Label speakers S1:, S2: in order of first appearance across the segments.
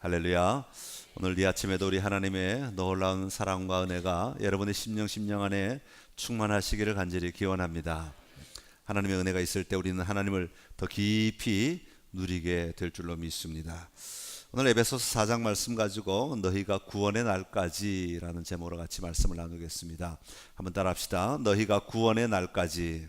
S1: 할렐루야. 오늘 이 아침에도 우리 하나님의 놀라운 사랑과 은혜가 여러분의 심령 안에 충만하시기를 간절히 기원합니다. 하나님의 은혜가 있을 때 우리는 하나님을 더 깊이 누리게 될 줄로 믿습니다. 오늘 에베소서 4장 말씀 가지고 너희가 구원의 날까지 라는 제목으로 같이 말씀을 나누겠습니다. 한번 따라 합시다. 너희가 구원의 날까지.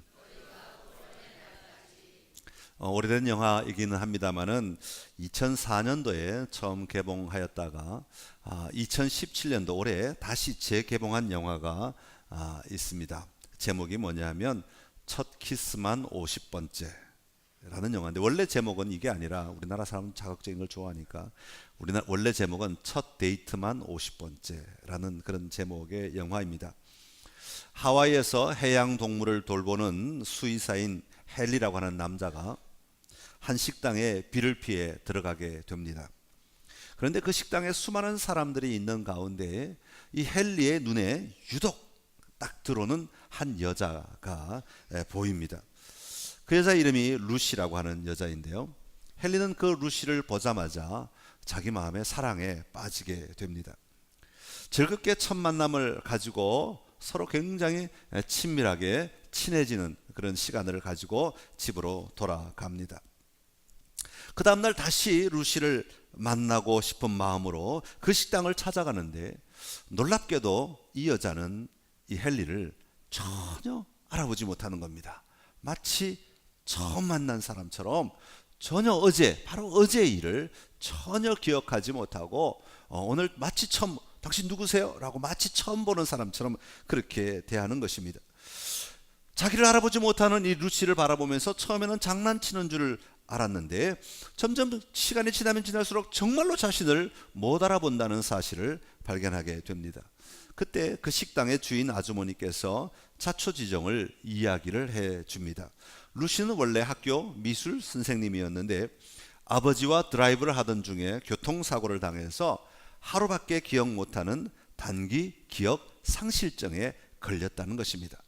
S1: 오래된 영화이기는 합니다만은 2004년도에 처음 개봉하였다가 2017년도 올해 다시 재개봉한 영화가 있습니다. 제목이 뭐냐면 첫 키스만 50번째 라는 영화인데, 원래 제목은 이게 아니라, 우리나라 사람은 자극적인 걸 좋아하니까 원래 제목은 첫 데이트만 50번째 라는 그런 제목의 영화입니다. 하와이에서 해양 동물을 돌보는 수의사인 헨리라고 하는 남자가 한 식당에 비를 피해 들어가게 됩니다. 그런데 그 식당에 수많은 사람들이 있는 가운데 이 헨리의 눈에 유독 딱 들어오는 한 여자가 보입니다. 그 여자 이름이 루시라고 하는 여자인데요, 헨리는 그 루시를 보자마자 자기 마음에 사랑에 빠지게 됩니다. 즐겁게 첫 만남을 가지고 서로 굉장히 친밀하게 친해지는 그런 시간을 가지고 집으로 돌아갑니다. 그 다음날 다시 루시를 만나고 싶은 마음으로 그 식당을 찾아가는데, 놀랍게도 이 여자는 이 헨리를 전혀 알아보지 못하는 겁니다. 마치 처음 만난 사람처럼 전혀 바로 어제의 일을 전혀 기억하지 못하고 오늘 마치 처음, 당신 누구세요? 라고 마치 처음 보는 사람처럼 그렇게 대하는 것입니다. 자기를 알아보지 못하는 이 루시를 바라보면서 처음에는 장난치는 줄 알았는데, 점점 시간이 지나면 지날수록 정말로 자신을 못 알아본다는 사실을 발견하게 됩니다. 그때 그 식당의 주인 아주머니께서 자초지종을 이야기를 해줍니다. 루시는 원래 학교 미술 선생님이었는데 아버지와 드라이브를 하던 중에 교통사고를 당해서 하루밖에 기억 못하는 단기 기억 상실증에 걸렸다는 것입니다.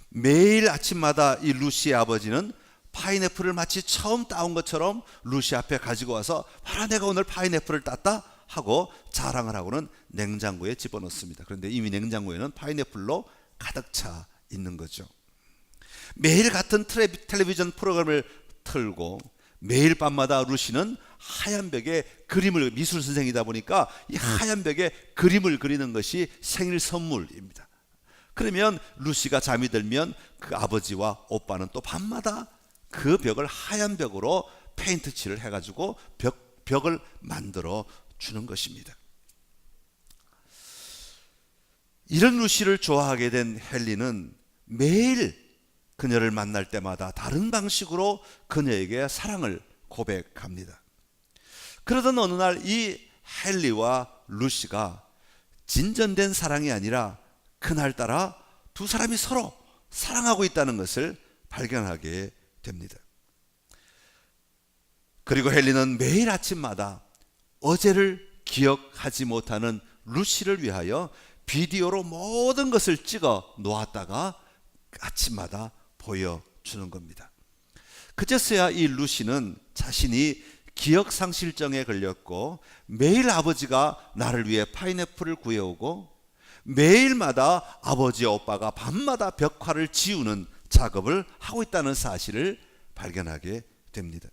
S1: 매일 아침마다 이 루시의 아버지는 파인애플을 마치 처음 따온 것처럼 루시 앞에 가지고 와서, 봐라 내가 오늘 파인애플을 땄다 하고 자랑을 하고는 냉장고에 집어넣습니다. 그런데 이미 냉장고에는 파인애플로 가득 차 있는 거죠. 매일 같은 텔레비전 프로그램을 틀고 매일 밤마다 루시는 하얀 벽에 그림을, 미술 선생이다 보니까 이 하얀 벽에 그림을 그리는 것이 생일 선물입니다. 그러면 루시가 잠이 들면 그 아버지와 오빠는 또 밤마다 그 벽을 하얀 벽으로 페인트 칠을 해가지고 벽을 만들어 주는 것입니다. 이런 루시를 좋아하게 된 헨리는 매일 그녀를 만날 때마다 다른 방식으로 그녀에게 사랑을 고백합니다. 그러던 어느 날 이 헨리와 루시가 진전된 사랑이 아니라 그날따라 두 사람이 서로 사랑하고 있다는 것을 발견하게 됩니다. 그리고 헨리는 매일 아침마다 어제를 기억하지 못하는 루시를 위하여 비디오로 모든 것을 찍어 놓았다가 아침마다 보여주는 겁니다. 그제서야 이 루시는 자신이 기억상실증에 걸렸고, 매일 아버지가 나를 위해 파인애플을 구해오고 매일마다 아버지와 오빠가 밤마다 벽화를 지우는 작업을 하고 있다는 사실을 발견하게 됩니다.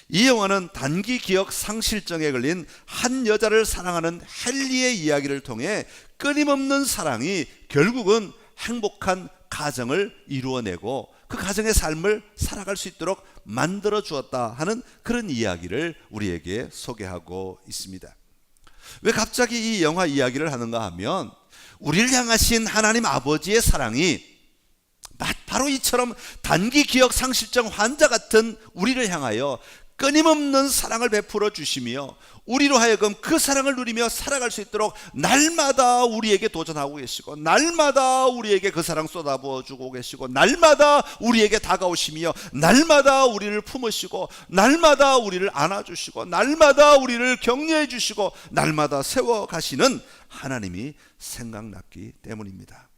S1: 이 영화는 단기 기억 상실증에 걸린 한 여자를 사랑하는 헨리의 이야기를 통해 끊임없는 사랑이 결국은 행복한 가정을 이루어내고 그 가정의 삶을 살아갈 수 있도록 만들어 주었다 하는 그런 이야기를 우리에게 소개하고 있습니다. 왜 갑자기 이 영화 이야기를 하는가 하면, 우리를 향하신 하나님 아버지의 사랑이 바로 이처럼 단기 기억 상실증 환자 같은 우리를 향하여 끊임없는 사랑을 베풀어 주시며, 우리로 하여금 그 사랑을 누리며 살아갈 수 있도록 날마다 우리에게 도전하고 계시고, 날마다 우리에게 그 사랑 쏟아부어 주고 계시고, 날마다 우리에게 다가오시며, 날마다 우리를 품으시고, 날마다 우리를 안아주시고, 날마다 우리를 격려해 주시고, 날마다 세워가시는 하나님이 생각났기 때문입니다.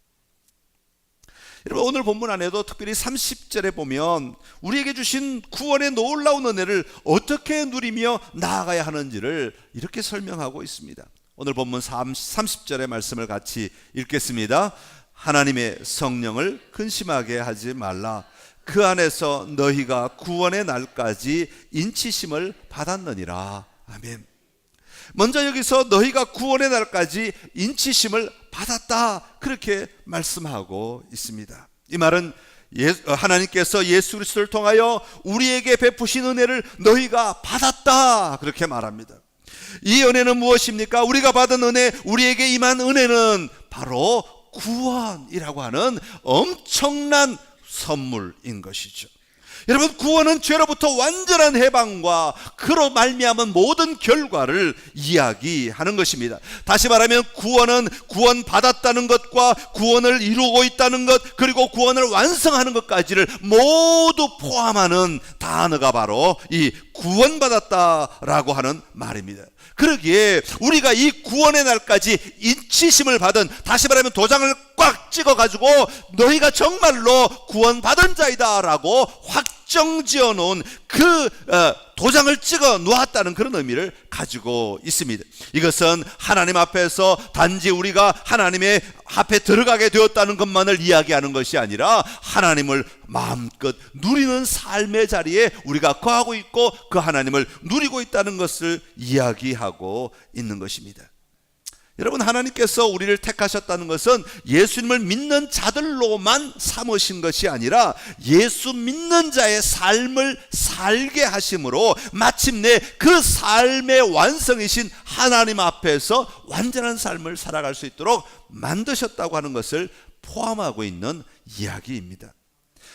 S1: 여러분, 오늘 본문 안에도 특별히 30절에 보면 우리에게 주신 구원의 놀라운 은혜를 어떻게 누리며 나아가야 하는지를 이렇게 설명하고 있습니다. 오늘 본문 30절의 말씀을 같이 읽겠습니다. 하나님의 성령을 근심하게 하지 말라. 그 안에서 너희가 구원의 날까지 인치심을 받았느니라. 아멘. 먼저 여기서 너희가 구원의 날까지 인치심을 받았다, 그렇게 말씀하고 있습니다. 이 말은 하나님께서 예수 그리스도를 통하여 우리에게 베푸신 은혜를 너희가 받았다, 그렇게 말합니다. 이 은혜는 무엇입니까? 우리가 받은 은혜, 우리에게 임한 은혜는 바로 구원이라고 하는 엄청난 선물인 것이죠. 여러분, 구원은 죄로부터 완전한 해방과 그로 말미암은 모든 결과를 이야기하는 것입니다. 다시 말하면 구원은 구원받았다는 것과 구원을 이루고 있다는 것, 그리고 구원을 완성하는 것까지를 모두 포함하는 단어가 바로 이 구원받았다라고 하는 말입니다. 그러기에 우리가 이 구원의 날까지 인치심을 받은, 다시 말하면 도장을 꽉 찍어가지고 너희가 정말로 구원받은 자이다 라고 확정지어 놓은 그 도장을 찍어 놓았다는 그런 의미를 가지고 있습니다. 이것은 하나님 앞에서 단지 우리가 하나님의 앞에 들어가게 되었다는 것만을 이야기하는 것이 아니라 하나님을 마음껏 누리는 삶의 자리에 우리가 거하고 있고 그 하나님을 누리고 있다는 것을 이야기하고 있는 것입니다. 여러분, 하나님께서 우리를 택하셨다는 것은 예수님을 믿는 자들로만 삼으신 것이 아니라 예수 믿는 자의 삶을 살게 하심으로 마침내 그 삶의 완성이신 하나님 앞에서 완전한 삶을 살아갈 수 있도록 만드셨다고 하는 것을 포함하고 있는 이야기입니다.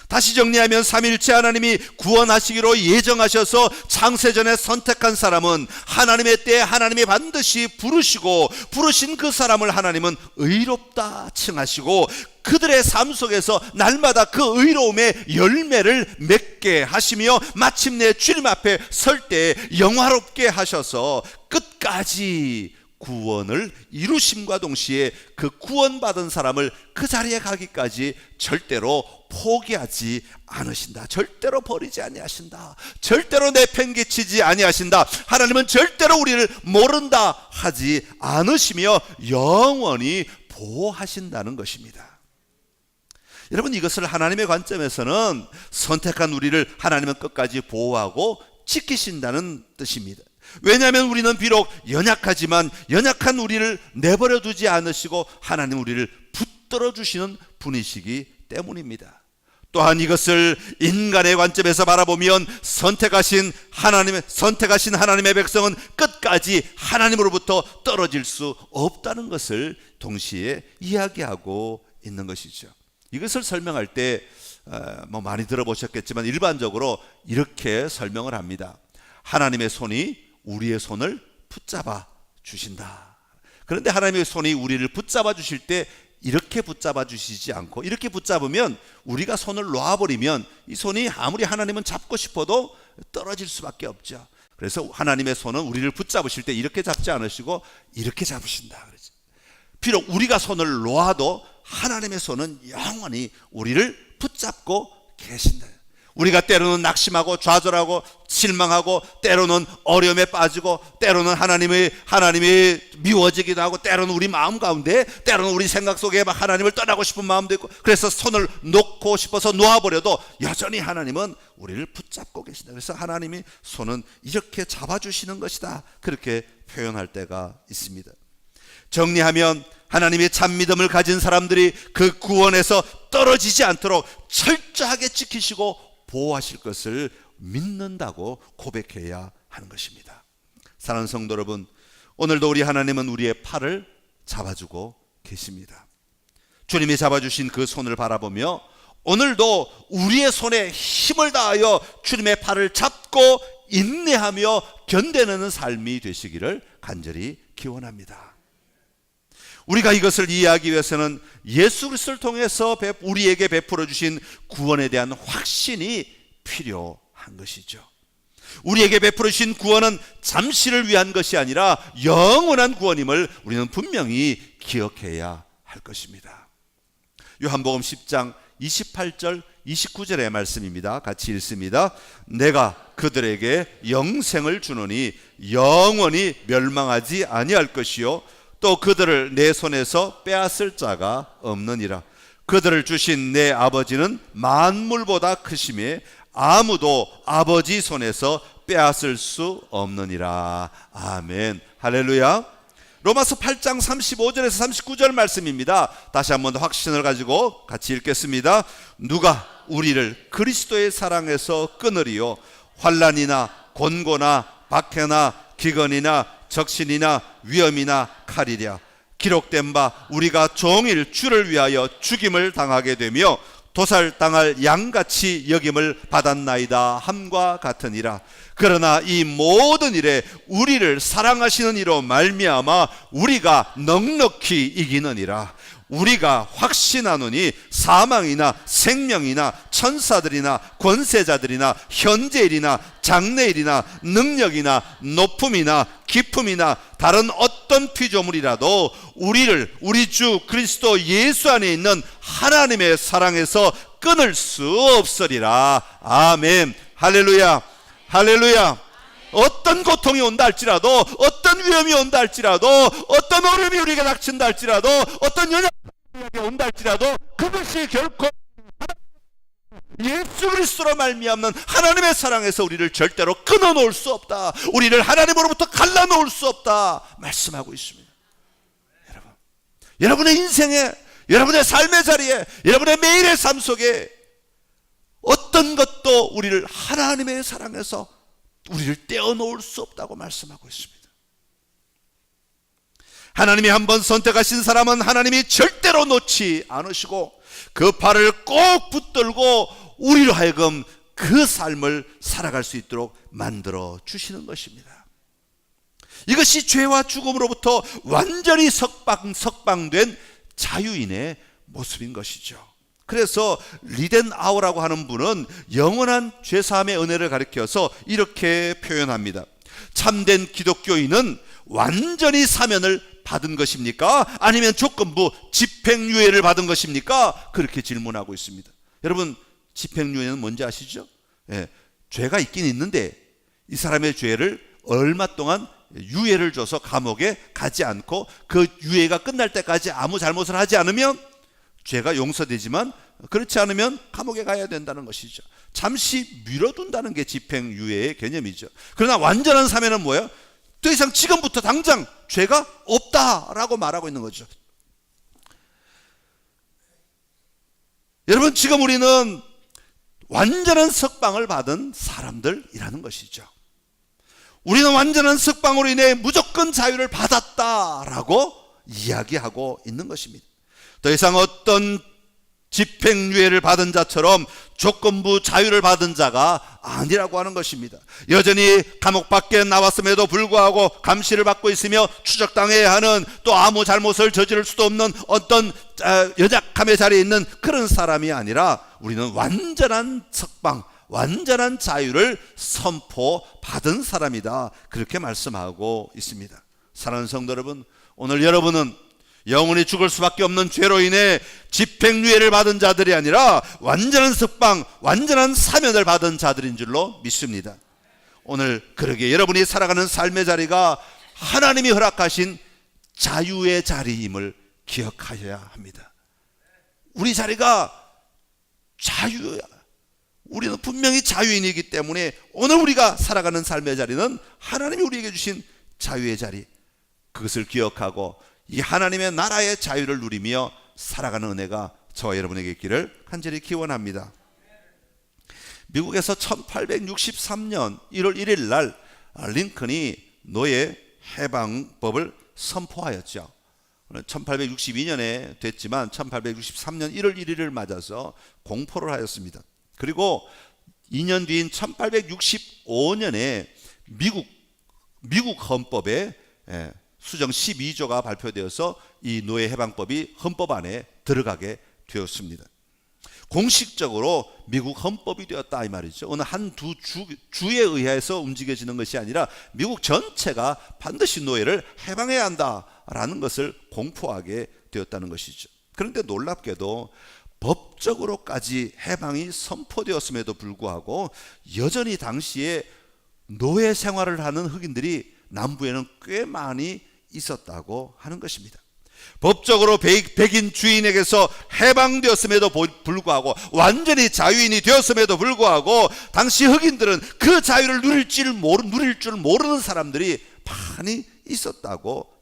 S1: 다시 정리하면 삼위일체 하나님이 구원하시기로 예정하셔서 창세전에 선택한 사람은 하나님의 때에 하나님이 반드시 부르신 그 사람을 하나님은 의롭다 칭하시고 그들의 삶 속에서 날마다 그 의로움의 열매를 맺게 하시며 마침내 주님 앞에 설 때 영화롭게 하셔서 끝까지 구원을 이루심과 동시에 그 구원받은 사람을 그 자리에 가기까지 절대로 포기하지 않으신다. 절대로 버리지 아니하신다. 절대로 내팽개치지 아니하신다. 하나님은 절대로 우리를 모른다 하지 않으시며 영원히 보호하신다는 것입니다. 여러분, 이것을 하나님의 관점에서는 선택한 우리를 하나님은 끝까지 보호하고 지키신다는 뜻입니다. 왜냐하면 우리는 비록 연약하지만 연약한 우리를 내버려 두지 않으시고 하나님 우리를 붙들어 주시는 분이시기 때문입니다. 또한 이것을 인간의 관점에서 바라보면 선택하신 하나님의 백성은 끝까지 하나님으로부터 떨어질 수 없다는 것을 동시에 이야기하고 있는 것이죠. 이것을 설명할 때 많이 들어보셨겠지만 일반적으로 이렇게 설명을 합니다. 하나님의 손이 우리의 손을 붙잡아 주신다. 그런데 하나님의 손이 우리를 붙잡아 주실 때 이렇게 붙잡아 주시지 않고, 이렇게 붙잡으면 우리가 손을 놓아버리면 이 손이 아무리 하나님은 잡고 싶어도 떨어질 수밖에 없죠. 그래서 하나님의 손은 우리를 붙잡으실 때 이렇게 잡지 않으시고 이렇게 잡으신다. 비록 우리가 손을 놓아도 하나님의 손은 영원히 우리를 붙잡고 계신다. 우리가 때로는 낙심하고 좌절하고 실망하고 때로는 어려움에 빠지고 때로는 하나님이 미워지기도 하고 때로는 우리 마음 가운데 때로는 우리 생각 속에 막 하나님을 떠나고 싶은 마음도 있고, 그래서 손을 놓고 싶어서 놓아버려도 여전히 하나님은 우리를 붙잡고 계신다. 그래서 하나님이 손은 이렇게 잡아주시는 것이다, 그렇게 표현할 때가 있습니다. 정리하면 하나님의 참 믿음을 가진 사람들이 그 구원에서 떨어지지 않도록 철저하게 지키시고 보호하실 것을 믿는다고 고백해야 하는 것입니다. 사랑하는 성도 여러분, 오늘도 우리 하나님은 우리의 팔을 잡아주고 계십니다. 주님이 잡아주신 그 손을 바라보며 오늘도 우리의 손에 힘을 다하여 주님의 팔을 잡고 인내하며 견뎌내는 삶이 되시기를 간절히 기원합니다. 우리가 이것을 이해하기 위해서는 예수 그리스도를 통해서 우리에게 베풀어 주신 구원에 대한 확신이 필요한 것이죠. 우리에게 베풀어 주신 구원은 잠시를 위한 것이 아니라 영원한 구원임을 우리는 분명히 기억해야 할 것입니다. 요한복음 10장 28절 29절의 말씀입니다. 같이 읽습니다. 내가 그들에게 영생을 주노니 영원히 멸망하지 아니할 것이요 또 그들을 내 손에서 빼앗을 자가 없느니라. 그들을 주신 내 아버지는 만물보다 크심에 아무도 아버지 손에서 빼앗을 수 없느니라. 아멘. 할렐루야. 로마서 8장 35절에서 39절 말씀입니다. 다시 한번 더 확신을 가지고 같이 읽겠습니다. 누가 우리를 그리스도의 사랑에서 끊으리요 환난이나 곤고나 박해나 기근이나 적신이나 위험이나 칼이랴. 기록된 바 우리가 종일 주를 위하여 죽임을 당하게 되며 도살당할 양같이 여김을 받았나이다 함과 같으니라. 그러나 이 모든 일에 우리를 사랑하시는 이로 말미암아 우리가 넉넉히 이기느니라. 우리가 확신하노니 사망이나 생명이나 천사들이나 권세자들이나 현재일이나 장래일이나 능력이나 높음이나 깊음이나 다른 어떤 피조물이라도 우리를 우리 주 그리스도 예수 안에 있는 하나님의 사랑에서 끊을 수 없으리라. 아멘. 할렐루야. 할렐루야. 어떤 고통이 온다 할지라도, 어떤 위험이 온다 할지라도, 어떤 어려움이 우리에게 닥친다 할지라도, 어떤 연약함이 온다 할지라도 그것이 결코 예수 그리스도로 말미암는 하나님의 사랑에서 우리를 절대로 끊어놓을 수 없다. 우리를 하나님으로부터 갈라놓을 수 없다 말씀하고 있습니다. 여러분의 인생에, 여러분의 삶의 자리에, 여러분의 매일의 삶 속에 어떤 것도 우리를 하나님의 사랑에서 우리를 떼어놓을 수 없다고 말씀하고 있습니다. 하나님이 한번 선택하신 사람은 하나님이 절대로 놓지 않으시고 그 발을 꼭 붙들고 우리로 하여금 그 삶을 살아갈 수 있도록 만들어 주시는 것입니다. 이것이 죄와 죽음으로부터 완전히 석방된 자유인의 모습인 것이죠. 그래서 리덴아우라고 하는 분은 영원한 죄사함의 은혜를 가리켜서 이렇게 표현합니다. 참된 기독교인은 완전히 사면을 받은 것입니까? 아니면 조건부 집행유예를 받은 것입니까? 그렇게 질문하고 있습니다. 여러분, 집행유예는 뭔지 아시죠? 예, 죄가 있긴 있는데 이 사람의 죄를 얼마 동안 유예를 줘서 감옥에 가지 않고 그 유예가 끝날 때까지 아무 잘못을 하지 않으면 죄가 용서되지만 그렇지 않으면 감옥에 가야 된다는 것이죠. 잠시 미뤄둔다는 게 집행유예의 개념이죠. 그러나 완전한 사면은 뭐예요? 더 이상 지금부터 당장 죄가 없다라고 말하고 있는 거죠. 여러분, 지금 우리는 완전한 석방을 받은 사람들이라는 것이죠. 우리는 완전한 석방으로 인해 무조건 자유를 받았다라고 이야기하고 있는 것입니다. 더 이상 어떤 집행유예를 받은 자처럼 조건부 자유를 받은 자가 아니라고 하는 것입니다. 여전히 감옥 밖에 나왔음에도 불구하고 감시를 받고 있으며 추적당해야 하는, 또 아무 잘못을 저지를 수도 없는 어떤 연약함의 자리에 있는 그런 사람이 아니라 우리는 완전한 석방, 완전한 자유를 선포받은 사람이다, 그렇게 말씀하고 있습니다. 사랑하는 성도 여러분, 오늘 여러분은 영원히 죽을 수밖에 없는 죄로 인해 집행유예를 받은 자들이 아니라 완전한 석방, 완전한 사면을 받은 자들인 줄로 믿습니다. 오늘 그러기에 여러분이 살아가는 삶의 자리가 하나님이 허락하신 자유의 자리임을 기억하셔야 합니다. 우리 자리가 자유야. 우리는 분명히 자유인이기 때문에 오늘 우리가 살아가는 삶의 자리는 하나님이 우리에게 주신 자유의 자리, 그것을 기억하고 이 하나님의 나라의 자유를 누리며 살아가는 은혜가 저와 여러분에게 있기를 간절히 기원합니다. 미국에서 1863년 1월 1일 날 링컨이 노예 해방법을 선포하였죠. 1862년에 됐지만 1863년 1월 1일을 맞아서 공포를 하였습니다. 그리고 2년 뒤인 1865년에 미국 헌법에 수정 12조가 발표되어서 이 노예 해방법이 헌법 안에 들어가게 되었습니다. 공식적으로 미국 헌법이 되었다 이 말이죠. 어느 한두 주에 의해서 움직여지는 것이 아니라 미국 전체가 반드시 노예를 해방해야 한다라는 것을 공포하게 되었다는 것이죠. 그런데 놀랍게도 법적으로까지 해방이 선포되었음에도 불구하고 여전히 당시에 노예 생활을 하는 흑인들이 남부에는 꽤 많이 있었다고 하는 것입니다. 법적으로 백인 주인에게서 해방되었음에도 불구하고, 완전히 자유인이 되었음에도 불구하고, 당시 흑인들은 그 자유를 누릴 줄 모르는 사람들이 많이 있었다고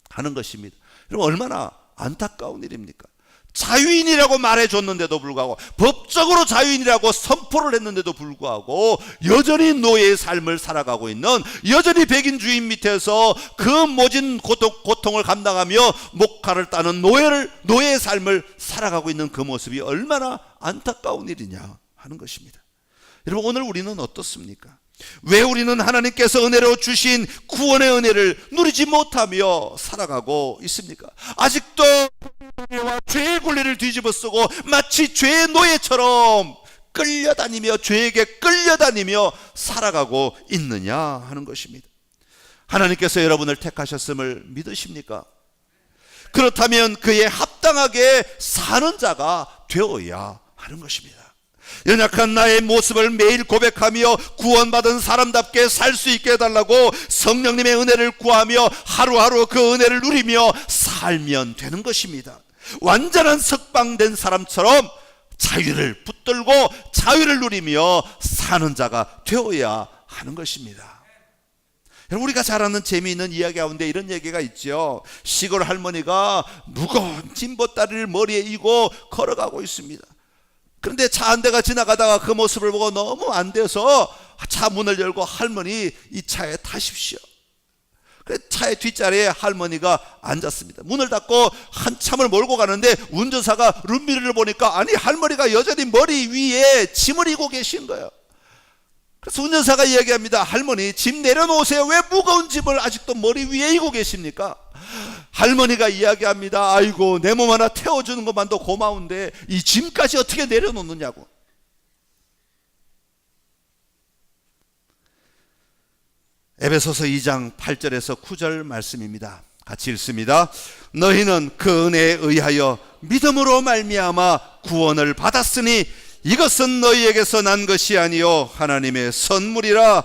S1: 하는 것입니다. 여러분, 얼마나 안타까운 일입니까? 자유인이라고 말해줬는데도 불구하고, 법적으로 자유인이라고 선포를 했는데도 불구하고 여전히 노예의 삶을 살아가고 있는, 여전히 백인 주인 밑에서 그 모진 고통을 감당하며 목칼을 따는 노예의 삶을 살아가고 있는 그 모습이 얼마나 안타까운 일이냐 하는 것입니다. 여러분, 오늘 우리는 어떻습니까? 왜 우리는 하나님께서 은혜로 주신 구원의 은혜를 누리지 못하며 살아가고 있습니까? 아직도 죄의 권리를 뒤집어쓰고 마치 죄의 노예처럼 끌려다니며 죄에게 끌려다니며 살아가고 있느냐 하는 것입니다. 하나님께서 여러분을 택하셨음을 믿으십니까? 그렇다면 그에 합당하게 사는 자가 되어야 하는 것입니다. 연약한 나의 모습을 매일 고백하며 구원받은 사람답게 살 수 있게 해달라고 성령님의 은혜를 구하며 하루하루 그 은혜를 누리며 살면 되는 것입니다. 완전한 석방된 사람처럼 자유를 붙들고 자유를 누리며 사는 자가 되어야 하는 것입니다. 우리가 잘 아는 재미있는 이야기 가운데 이런 얘기가 있죠. 시골 할머니가 무거운 짐보따리를 머리에 이고 걸어가고 있습니다. 그런데 차 한 대가 지나가다가 그 모습을 보고 너무 안 돼서 차 문을 열고, 할머니 이 차에 타십시오. 그래서 차의 뒷자리에 할머니가 앉았습니다. 문을 닫고 한참을 몰고 가는데 운전사가 룸미러를 보니까, 아니, 할머니가 여전히 머리 위에 짐을 이고 계신 거예요. 그래서 운전사가 이야기합니다. 할머니, 짐 내려놓으세요. 왜 무거운 짐을 아직도 머리 위에 이고 계십니까? 할머니가 이야기합니다. 아이고, 내 몸 하나 태워주는 것만도 고마운데 이 짐까지 어떻게 내려놓느냐고. 에베소서 2장 8절에서 9절 말씀입니다. 같이 읽습니다. 너희는 그 은혜에 의하여 믿음으로 말미암아 구원을 받았으니 이것은 너희에게서 난 것이 아니요 하나님의 선물이라.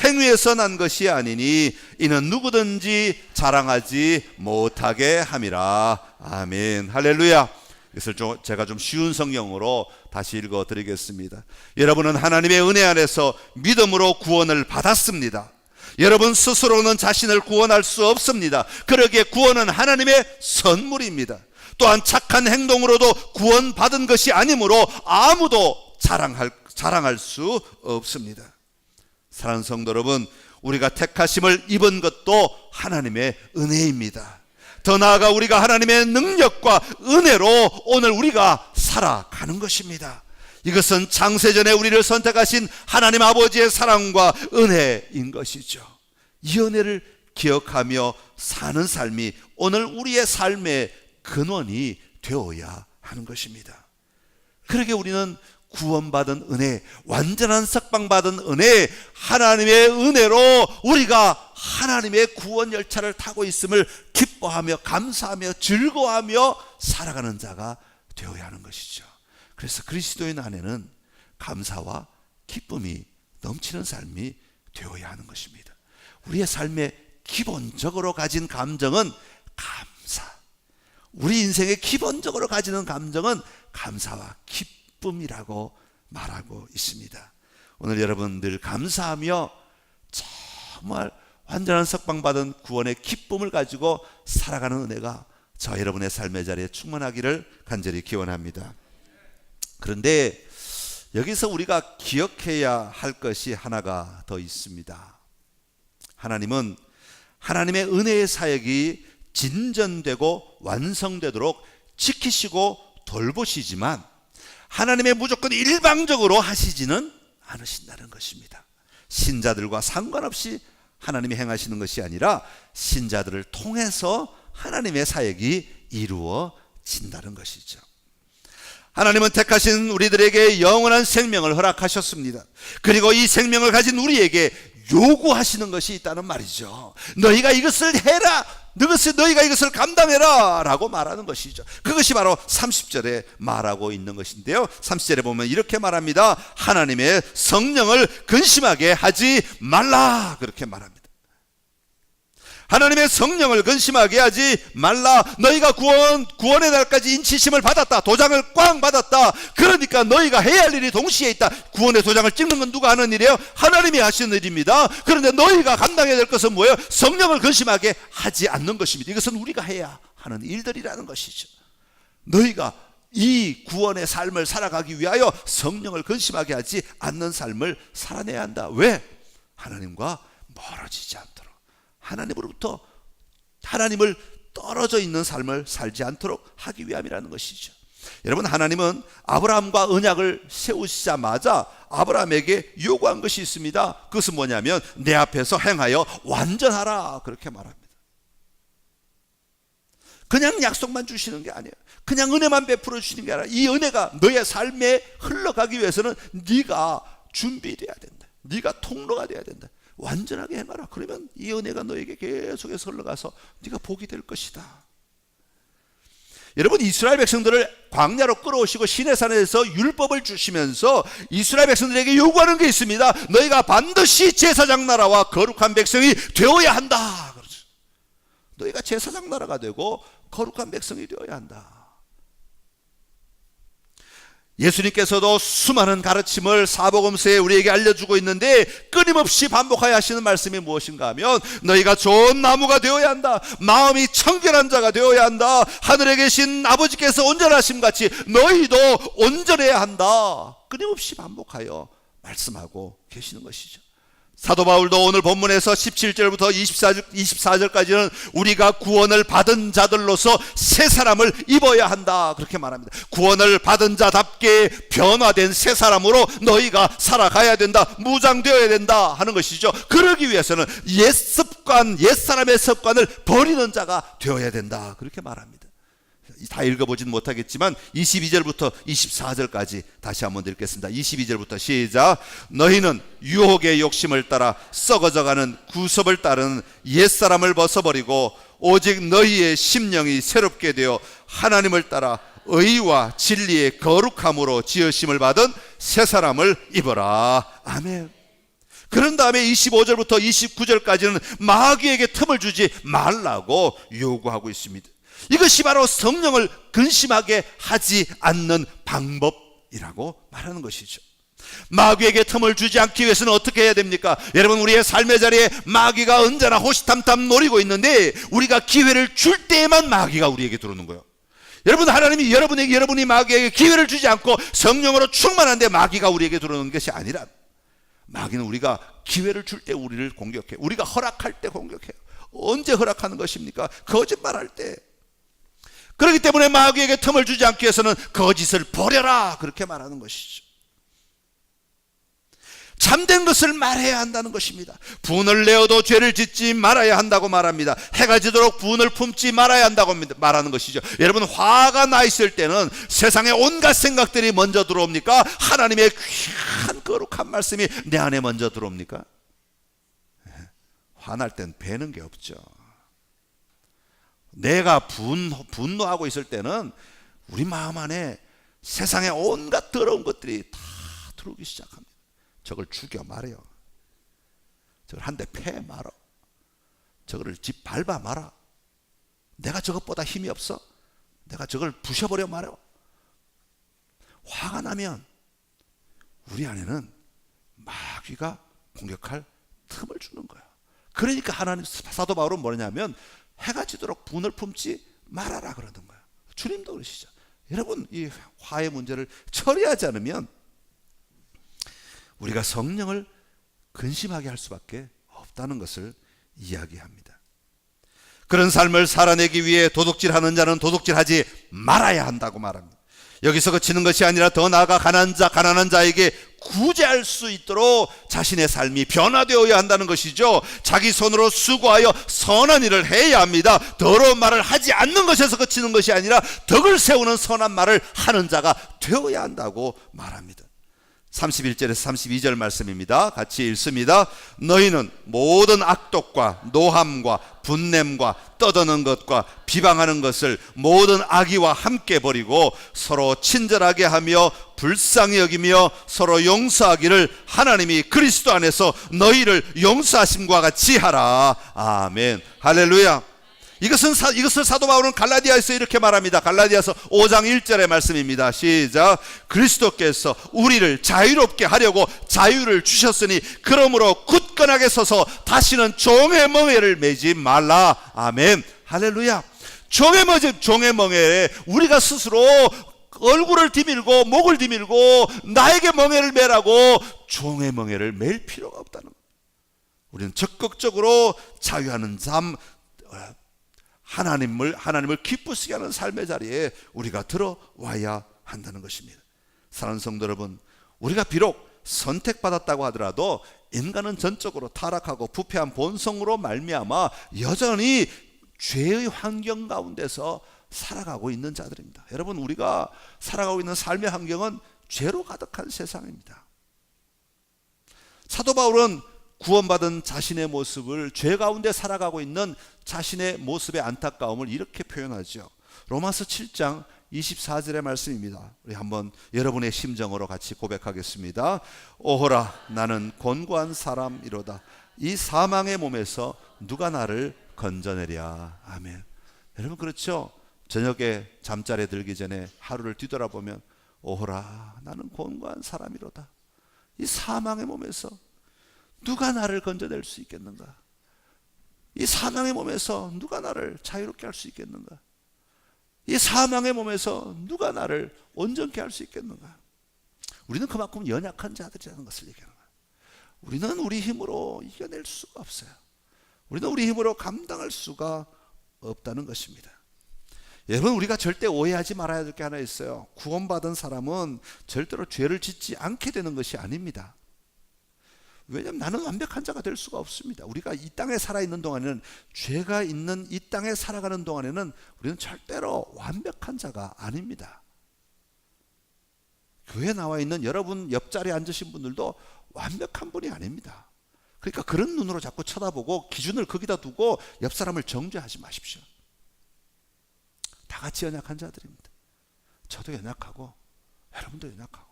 S1: 행위에서 난 것이 아니니 이는 누구든지 자랑하지 못하게 함이라. 아멘. 할렐루야. 이것을 제가 좀 쉬운 성경으로 다시 읽어 드리겠습니다. 여러분은 하나님의 은혜 안에서 믿음으로 구원을 받았습니다. 여러분 스스로는 자신을 구원할 수 없습니다. 그러기에 구원은 하나님의 선물입니다. 또한 착한 행동으로도 구원받은 것이 아니므로 아무도 자랑할 수 없습니다. 사랑하는 성도 여러분, 우리가 택하심을 입은 것도 하나님의 은혜입니다. 더 나아가 우리가 하나님의 능력과 은혜로 오늘 우리가 살아가는 것입니다. 이것은 창세전에 우리를 선택하신 하나님 아버지의 사랑과 은혜인 것이죠. 이 은혜를 기억하며 사는 삶이 오늘 우리의 삶의 근원이 되어야 하는 것입니다. 그러게 우리는 구원받은 은혜, 완전한 석방받은 은혜, 하나님의 은혜로 우리가 하나님의 구원 열차를 타고 있음을 기뻐하며 감사하며 즐거워하며 살아가는 자가 되어야 하는 것이죠. 그래서 그리스도인 안에는 감사와 기쁨이 넘치는 삶이 되어야 하는 것입니다. 우리의 삶에 기본적으로 가진 감정은 감사. 우리 인생에 기본적으로 가지는 감정은 감사와 기쁨이라고 말하고 있습니다. 오늘 여러분 늘 감사하며 정말 완전한 석방받은 구원의 기쁨을 가지고 살아가는 은혜가 저 여러분의 삶의 자리에 충만하기를 간절히 기원합니다. 그런데 여기서 우리가 기억해야 할 것이 하나가 더 있습니다. 하나님은 하나님의 은혜의 사역이 진전되고 완성되도록 지키시고 돌보시지만 하나님의 무조건 일방적으로 하시지는 않으신다는 것입니다. 신자들과 상관없이 하나님이 행하시는 것이 아니라 신자들을 통해서 하나님의 사역이 이루어진다는 것이죠. 하나님은 택하신 우리들에게 영원한 생명을 허락하셨습니다. 그리고 이 생명을 가진 우리에게 요구하시는 것이 있다는 말이죠. 너희가 이것을 해라, 너희가 이것을 감당해라 라고 말하는 것이죠. 그것이 바로 30절에 말하고 있는 것인데요, 30절에 보면 이렇게 말합니다. 하나님의 성령을 근심하게 하지 말라, 그렇게 말합니다. 하나님의 성령을 근심하게 하지 말라. 너희가 구원의 날까지 인치심을 받았다, 도장을 꽝 받았다. 그러니까 너희가 해야 할 일이 동시에 있다. 구원의 도장을 찍는 건 누가 하는 일이에요? 하나님이 하시는 일입니다. 그런데 너희가 감당해야 될 것은 뭐예요? 성령을 근심하게 하지 않는 것입니다. 이것은 우리가 해야 하는 일들이라는 것이죠. 너희가 이 구원의 삶을 살아가기 위하여 성령을 근심하게 하지 않는 삶을 살아내야 한다. 왜? 하나님과 멀어지지 않도록, 하나님으로부터, 하나님을 떨어져 있는 삶을 살지 않도록 하기 위함이라는 것이죠. 여러분, 하나님은 아브라함과 언약을 세우시자마자 아브라함에게 요구한 것이 있습니다. 그것은 뭐냐면 내 앞에서 행하여 완전하라, 그렇게 말합니다. 그냥 약속만 주시는 게 아니에요. 그냥 은혜만 베풀어 주시는 게 아니라 이 은혜가 너의 삶에 흘러가기 위해서는 네가 준비돼야 된다. 네가 통로가 돼야 된다. 완전하게 행하라. 그러면 이 은혜가 너에게 계속해서 흘러가서 네가 복이 될 것이다. 여러분, 이스라엘 백성들을 광야로 끌어오시고 시내산에서 율법을 주시면서 이스라엘 백성들에게 요구하는 게 있습니다. 너희가 반드시 제사장 나라와 거룩한 백성이 되어야 한다. 그렇죠. 너희가 제사장 나라가 되고 거룩한 백성이 되어야 한다. 예수님께서도 수많은 가르침을 사복음서에 우리에게 알려주고 있는데 끊임없이 반복하여 하시는 말씀이 무엇인가 하면 너희가 좋은 나무가 되어야 한다. 마음이 청결한 자가 되어야 한다. 하늘에 계신 아버지께서 온전하심 같이 너희도 온전해야 한다. 끊임없이 반복하여 말씀하고 계시는 것이죠. 사도 바울도 오늘 본문에서 17절부터 24절까지는 우리가 구원을 받은 자들로서 새 사람을 입어야 한다, 그렇게 말합니다. 구원을 받은 자답게 변화된 새 사람으로 너희가 살아가야 된다, 무장되어야 된다 하는 것이죠. 그러기 위해서는 옛 습관, 옛 사람의 습관을 버리는 자가 되어야 된다, 그렇게 말합니다. 다 읽어보진 못하겠지만 22절부터 24절까지 다시 한번 읽겠습니다. 22절부터 시작. 너희는 유혹의 욕심을 따라 썩어져가는 구습을 따르는 옛사람을 벗어버리고 오직 너희의 심령이 새롭게 되어 하나님을 따라 의와 진리의 거룩함으로 지으심을 받은 새 사람을 입어라. 아멘. 그런 다음에 25절부터 29절까지는 마귀에게 틈을 주지 말라고 요구하고 있습니다. 이것이 바로 성령을 근심하게 하지 않는 방법이라고 말하는 것이죠. 마귀에게 틈을 주지 않기 위해서는 어떻게 해야 됩니까? 여러분, 우리의 삶의 자리에 마귀가 언제나 호시탐탐 노리고 있는데 우리가 기회를 줄 때에만 마귀가 우리에게 들어오는 거예요. 여러분, 하나님이 여러분이 마귀에게 기회를 주지 않고 성령으로 충만한데 마귀가 우리에게 들어오는 것이 아니라, 마귀는 우리가 기회를 줄 때 우리를 공격해. 우리가 허락할 때 공격해요. 언제 허락하는 것입니까? 거짓말할 때. 그렇기 때문에 마귀에게 틈을 주지 않기 위해서는 거짓을 버려라, 그렇게 말하는 것이죠. 참된 것을 말해야 한다는 것입니다. 분을 내어도 죄를 짓지 말아야 한다고 말합니다. 해가 지도록 분을 품지 말아야 한다고 말하는 것이죠. 여러분, 화가 나 있을 때는 세상의 온갖 생각들이 먼저 들어옵니까? 하나님의 귀한 거룩한 말씀이 내 안에 먼저 들어옵니까? 화날 땐 배는 게 없죠. 내가 분노하고 있을 때는 우리 마음 안에 세상의 온갖 더러운 것들이 다 들어오기 시작합니다. 저걸 죽여 말아요. 저걸 한 대 패 말아. 저걸 집 밟아 말아. 내가 저것보다 힘이 없어? 내가 저걸 부셔버려 말아. 화가 나면 우리 안에는 마귀가 공격할 틈을 주는 거야. 그러니까 하나님, 사도 바울은 뭐냐면 해가 지도록 분을 품지 말아라 그러는 거예요. 주님도 그러시죠. 여러분, 이 화의 문제를 처리하지 않으면 우리가 성령을 근심하게 할 수밖에 없다는 것을 이야기합니다. 그런 삶을 살아내기 위해 도둑질하는 자는 도둑질하지 말아야 한다고 말합니다. 여기서 그치는 것이 아니라 더 나아가 가난한 자에게 구제할 수 있도록 자신의 삶이 변화되어야 한다는 것이죠. 자기 손으로 수고하여 선한 일을 해야 합니다. 더러운 말을 하지 않는 것에서 그치는 것이 아니라 덕을 세우는 선한 말을 하는 자가 되어야 한다고 말합니다. 31절에서 32절 말씀입니다. 같이 읽습니다. 너희는 모든 악독과 노함과 분냄과 떠드는 것과 비방하는 것을 모든 악의와 함께 버리고 서로 친절하게 하며 불쌍히 여기며 서로 용서하기를 하나님이 그리스도 안에서 너희를 용서하심과 같이 하라. 아멘. 할렐루야. 이것을 사도 바울은 갈라디아에서 이렇게 말합니다. 갈라디아서 5장 1절의 말씀입니다. 시작. 그리스도께서 우리를 자유롭게 하려고 자유를 주셨으니 그러므로 굳건하게 서서 다시는 종의 멍에를 매지 말라. 아멘. 할렐루야. 종의 멍에에 우리가 스스로 얼굴을 디밀고 목을 디밀고 나에게 멍에를 매라고 종의 멍에를 맬 필요가 없다는 거예요. 우리는 적극적으로 자유하는 삶, 하나님을 기쁘시게 하는 삶의 자리에 우리가 들어와야 한다는 것입니다. 사랑하는 성도 여러분, 우리가 비록 선택받았다고 하더라도 인간은 전적으로 타락하고 부패한 본성으로 말미암아 여전히 죄의 환경 가운데서 살아가고 있는 자들입니다. 여러분, 우리가 살아가고 있는 삶의 환경은 죄로 가득한 세상입니다. 사도 바울은 구원받은 자신의 모습을, 죄 가운데 살아가고 있는 자신의 모습의 안타까움을 이렇게 표현하죠. 로마서 7장 24절의 말씀입니다. 우리 한번 여러분의 심정으로 같이 고백하겠습니다. 오호라 나는 곤고한 사람이로다. 이 사망의 몸에서 누가 나를 건져내랴. 아멘. 여러분, 그렇죠? 저녁에 잠자리에 들기 전에 하루를 뒤돌아보면 오호라 나는 곤고한 사람이로다. 이 사망의 몸에서 누가 나를 건져낼 수 있겠는가? 이 사망의 몸에서 누가 나를 자유롭게 할 수 있겠는가? 이 사망의 몸에서 누가 나를 온전케 할 수 있겠는가? 우리는 그만큼 연약한 자들이라는 것을 얘기하는 거예요. 우리는 우리 힘으로 이겨낼 수가 없어요. 우리는 우리 힘으로 감당할 수가 없다는 것입니다. 여러분, 우리가 절대 오해하지 말아야 될 게 하나 있어요. 구원받은 사람은 절대로 죄를 짓지 않게 되는 것이 아닙니다. 왜냐하면 나는 완벽한 자가 될 수가 없습니다. 우리가 이 땅에 살아있는 동안에는, 죄가 있는 이 땅에 살아가는 동안에는 우리는 절대로 완벽한 자가 아닙니다. 교회에 나와 있는 여러분 옆자리에 앉으신 분들도 완벽한 분이 아닙니다. 그러니까 그런 눈으로 자꾸 쳐다보고 기준을 거기다 두고 옆 사람을 정죄하지 마십시오. 다 같이 연약한 자들입니다. 저도 연약하고 여러분도 연약하고,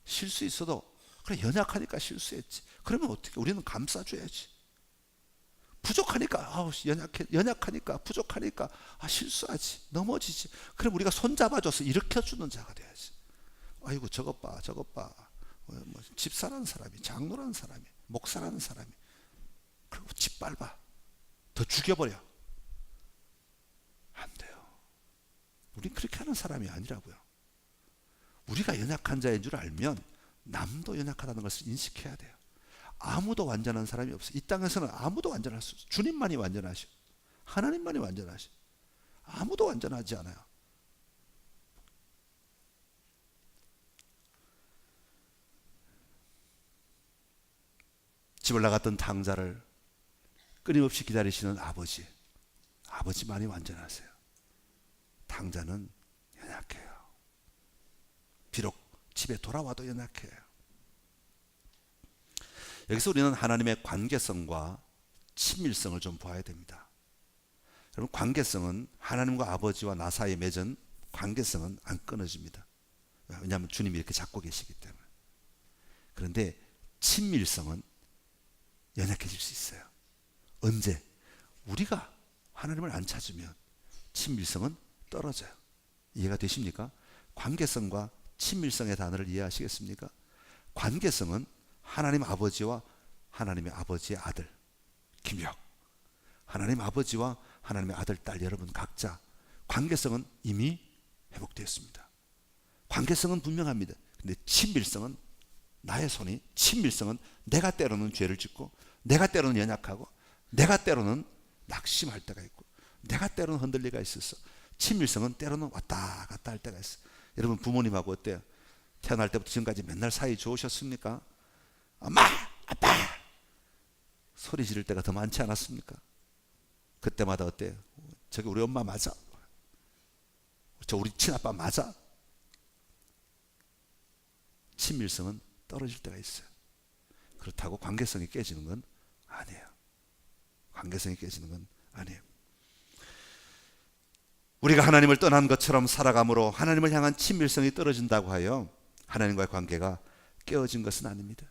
S1: 실수 있어도 그래, 연약하니까 실수했지. 그러면 어떻게? 우리는 감싸줘야지. 부족하니까 연약하니까 부족하니까 실수하지, 넘어지지. 그럼 우리가 손잡아줘서 일으켜주는 자가 돼야지. 아이고 저것 봐 뭐 집사라는 사람이, 장로라는 사람이, 목사라는 사람이, 그리고 짓밟아, 더 죽여버려. 안 돼요. 우린 그렇게 하는 사람이 아니라고요. 우리가 연약한 자인 줄 알면 남도 연약하다는 것을 인식해야 돼요. 아무도 완전한 사람이 없어요. 이 땅에서는 아무도 완전할 수 없어요. 주님만이 완전하셔. 하나님만이 완전하셔. 아무도 완전하지 않아요. 집을 나갔던 당자를 끊임없이 기다리시는 아버지만이 완전하세요. 당자는 연약해요. 비록 집에 돌아와도 연약해요. 여기서 우리는 하나님의 관계성과 친밀성을 좀 봐야 됩니다. 여러분, 관계성은 하나님과 아버지와 나 사이에 맺은 관계성은 안 끊어집니다. 왜냐하면 주님이 이렇게 잡고 계시기 때문에. 그런데 친밀성은 연약해질 수 있어요. 언제? 우리가 하나님을 안 찾으면 친밀성은 떨어져요. 이해가 되십니까? 관계성과 친밀성의 단어를 이해하시겠습니까? 관계성은 하나님 아버지와 하나님의 아버지의 아들 김혁, 하나님 아버지와 하나님의 아들 딸 여러분 각자 관계성은 이미 회복되었습니다. 관계성은 분명합니다. 근데 친밀성은 나의 손이, 친밀성은 내가 때로는 죄를 짓고, 내가 때로는 연약하고, 내가 때로는 낙심할 때가 있고, 내가 때로는 흔들리가 있어서 친밀성은 때로는 왔다 갔다 할 때가 있어요. 여러분, 부모님하고 어때요? 태어날 때부터 지금까지 맨날 사이 좋으셨습니까? 엄마, 아빠 소리 지를 때가 더 많지 않았습니까? 그때마다 어때요? 저기 우리 엄마 맞아? 저 우리 친아빠 맞아? 친밀성은 떨어질 때가 있어요. 그렇다고 관계성이 깨지는 건 아니에요. 관계성이 깨지는 건 아니에요. 우리가 하나님을 떠난 것처럼 살아감으로 하나님을 향한 친밀성이 떨어진다고 하여 하나님과의 관계가 깨어진 것은 아닙니다.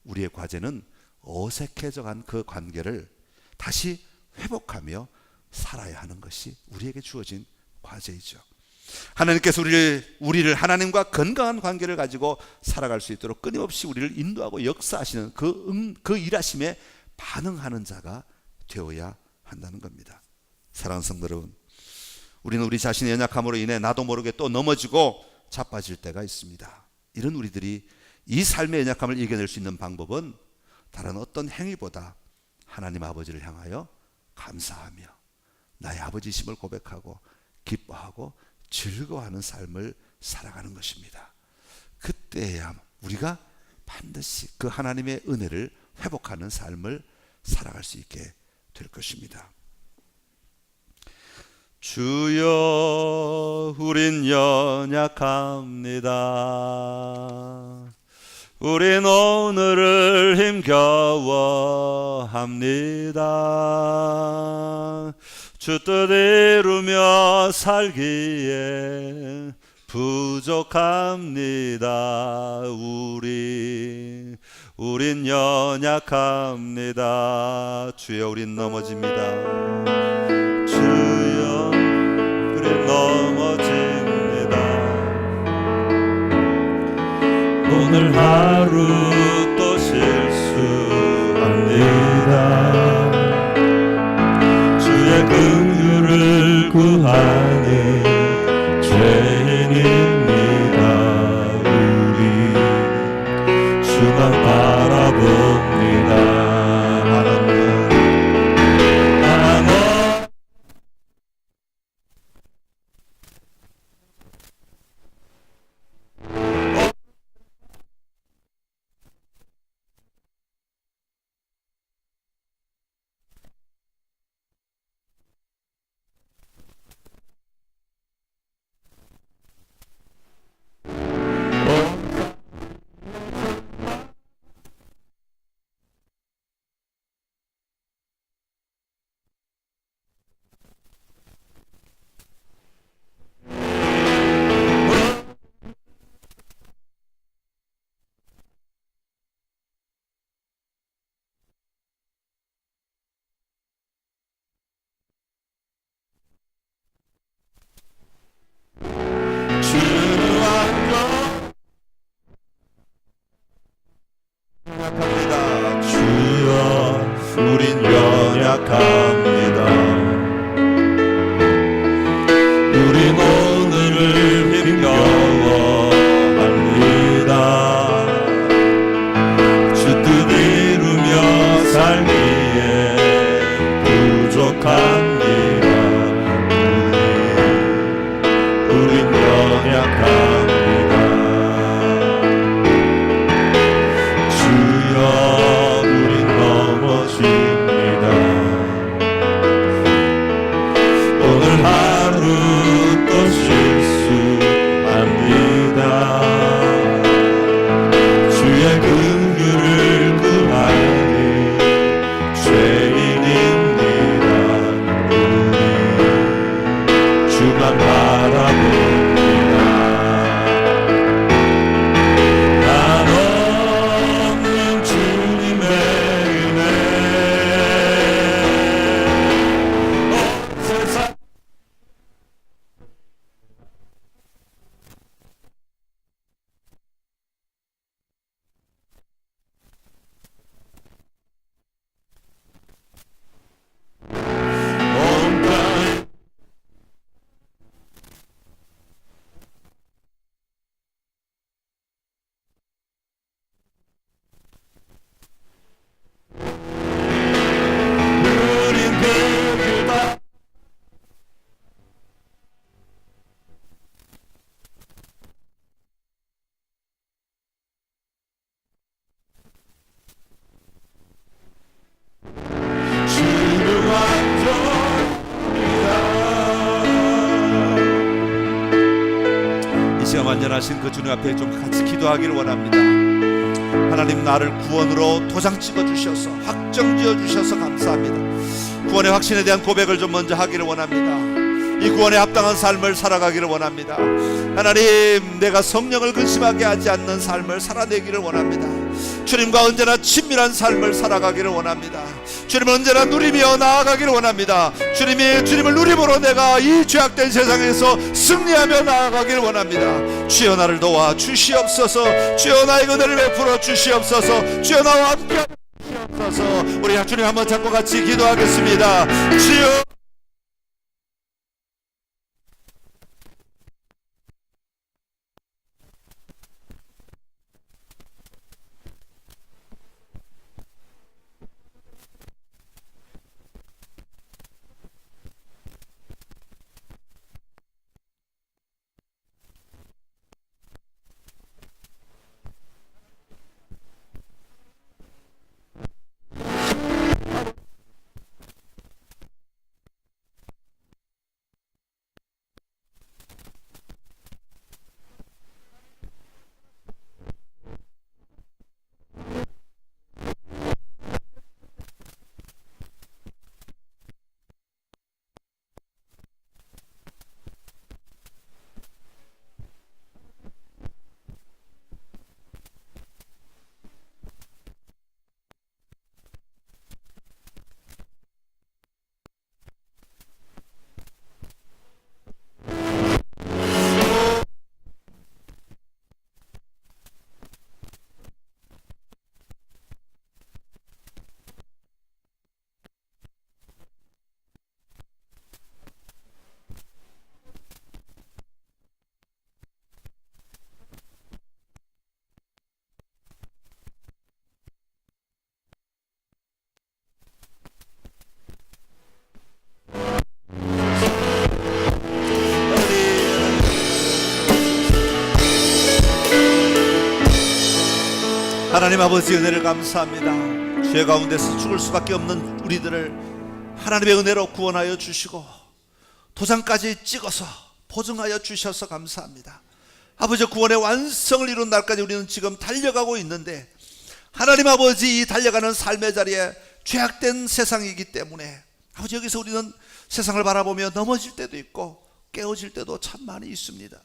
S1: 우리의 과제는 어색해져간 그 관계를 다시 회복하며 살아야 하는 것이 우리에게 주어진 과제이죠. 하나님께서 우리를 하나님과 건강한 관계를 가지고 살아갈 수 있도록 끊임없이 우리를 인도하고 역사하시는 그 일하심에 반응하는 자가 되어야 한다는 겁니다. 사랑하는 성도 여러분, 우리는 우리 자신의 연약함으로 인해 나도 모르게 또 넘어지고 자빠질 때가 있습니다. 이런 우리들이 이 삶의 연약함을 이겨낼 수 있는 방법은 다른 어떤 행위보다 하나님 아버지를 향하여 감사하며 나의 아버지심을 고백하고 기뻐하고 즐거워하는 삶을 살아가는 것입니다. 그때야 우리가 반드시 그 하나님의 은혜를 회복하는 삶을 살아갈 수 있게 될 것입니다. 주여, 우린 연약합니다. 우린 오늘을 힘겨워합니다. 주 뜻 이루며 살기에 부족합니다. 우린 연약합니다. 주여, 우린 넘어집니다. 주여, 우린 넘어집니다. 오늘 하루 또 실수합니다. 주의 긍휼을 구하는 죄인입니다. 우리 주만 바라봅니다. 운전하신 그 주님 앞에 좀 같이 기도하기를 원합니다. 하나님, 나를 구원으로 도장 찍어 주셔서 확정 지어 주셔서 감사합니다. 구원의 확신에 대한 고백을 좀 먼저 하기를 원합니다. 이 구원에 합당한 삶을 살아가기를 원합니다. 하나님, 내가 성령을 근심하게 하지 않는 삶을 살아내기를 원합니다. 주님과 언제나 친밀한 삶을 살아가기를 원합니다. 주님을 언제나 누리며 나아가기를 원합니다. 주님을 누림으로 내가 이 죄악된 세상에서 승리하며 나아가기를 원합니다. 주여, 나를 도와 주시옵소서. 주여, 나의 은혜를 베풀어 주시옵소서. 주여, 나와 함께 주시옵소서. 우리 주님 한번 잡고 같이 기도하겠습니다. 주여, 하나님 아버지, 은혜를 감사합니다. 죄 가운데서 죽을 수밖에 없는 우리들을 하나님의 은혜로 구원하여 주시고 도장까지 찍어서 보증하여 주셔서 감사합니다. 아버지, 구원의 완성을 이룬 날까지 우리는 지금 달려가고 있는데, 하나님 아버지, 이 달려가는 삶의 자리에 죄악된 세상이기 때문에 아버지, 여기서 우리는 세상을 바라보며 넘어질 때도 있고 깨어질 때도 참 많이 있습니다.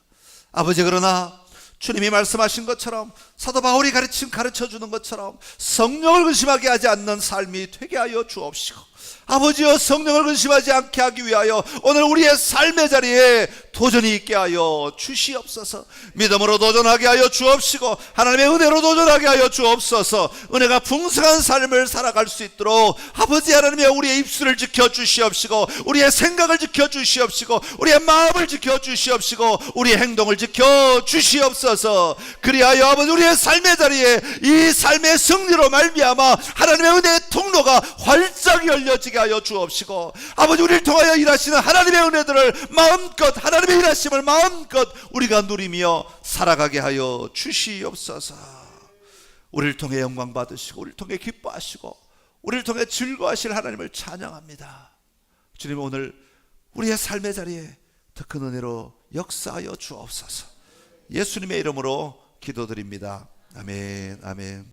S1: 아버지, 그러나 주님이 말씀하신 것처럼, 사도 바울이 가르쳐주는 것처럼 성령을 근심하게 하지 않는 삶이 되게 하여 주옵시고, 아버지여, 성령을 근심하지 않게 하기 위하여 오늘 우리의 삶의 자리에 도전이 있게 하여 주시옵소서. 믿음으로 도전하게 하여 주옵시고, 하나님의 은혜로 도전하게 하여 주옵소서. 은혜가 풍성한 삶을 살아갈 수 있도록 아버지 하나님의 우리의 입술을 지켜주시옵시고, 우리의 생각을 지켜주시옵시고, 우리의 마음을 지켜주시옵시고, 우리의 행동을 지켜주시옵소서. 그리하여 아버지, 우리의 삶의 자리에 이 삶의 승리로 말미암아 하나님의 은혜의 통로가 활짝 열려지게 하여 주옵시고, 아버지, 우리를 통하여 일하시는 하나님의 은혜들을 마음껏, 하나님의 일하심을 마음껏 우리가 누리며 살아가게 하여 주시옵소서. 우리를 통해 영광 받으시고, 우리를 통해 기뻐하시고, 우리를 통해 즐거워하실 하나님을 찬양합니다. 주님, 오늘 우리의 삶의 자리에 더 큰 은혜로 역사하여 주옵소서. 예수님의 이름으로 기도드립니다. 아멘, 아멘.